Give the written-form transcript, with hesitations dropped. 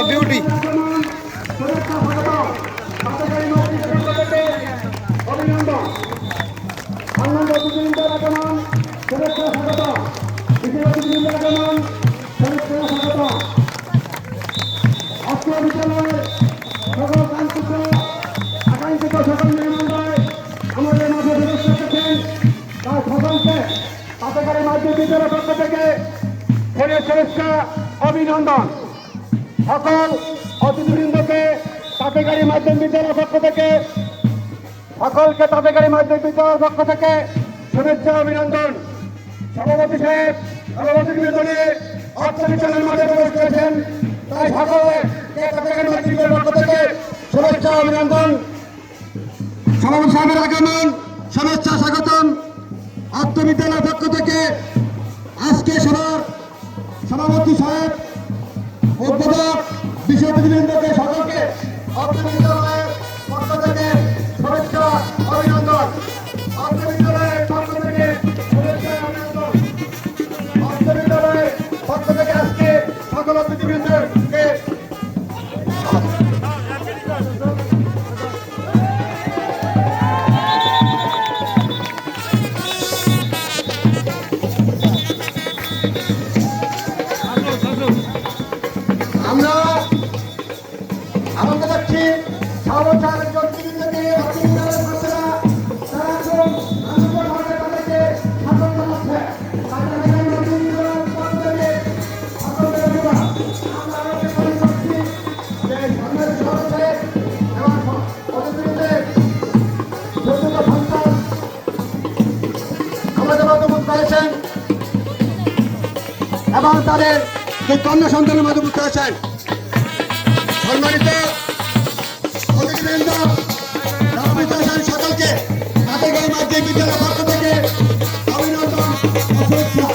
Beauty অভিনন্দন। সকল অতিথিবৃন্দকে তাঁতেগাড়ি মাধ্যম বিদ্যালয়ের পক্ষ থেকে সকলকে তাঁতেগাড়ি মাধ্যম বিদ্যালয়ের পক্ষ থেকে শুভেচ্ছা অভিনন্দন। সভাপতি সাহেব সভাপতি নির্বাচনে অর্থবিজ্ঞানের মাঠে প্রবেশ করেছেন, তাই সকলকে তাঁতেগাড়ি মাধ্যম বিদ্যালয়ের পক্ষ থেকে শুভেচ্ছা অভিনন্দন। সভাপতি সাহেবের আগমন শুভেচ্ছা স্বাগতম। অর্থ বিদ্যালয়ের পক্ষ থেকে আজকে সভার সভাপতি সাহেব উদ্বোধক বিশ্ববিদ্যালয়কে সকলকে অর্থ বিদ্যালয়ের পক্ষ থেকে শুভেচ্ছা অভিনন্দন। অর্থ বিদ্যালয়ের পক্ষ থেকে শুভেচ্ছা অভিনন্দন। অর্থ বিদ্যালয়ের পক্ষ থেকে আজকে সকল অতিথিবৃন্দকে আমরা আনন্দ পাচ্ছি। সর্বসাধারণ জনপ্রতিনিধিকে অভিনন্দনের মাত্রা তারা এখন আনন্দভাবে তাদেরকে স্বাগত জানাচ্ছে। আমরা আরো মনে করছি যে সামনের সরকারে এবং অতিথিদের যোগ্যতা সন্তান আমাদের মধ্যে করেছেন এবং তাদের যে কন্যা সন্তানের মাধ্যমে করেছেন। সম্মানিত অতিথিবৃন্দ সকলকে তাঁতেগাড়ি মাধ্যমিক বিদ্যালয়ের পক্ষ থেকে অভিনন্দন ও শুভেচ্ছা।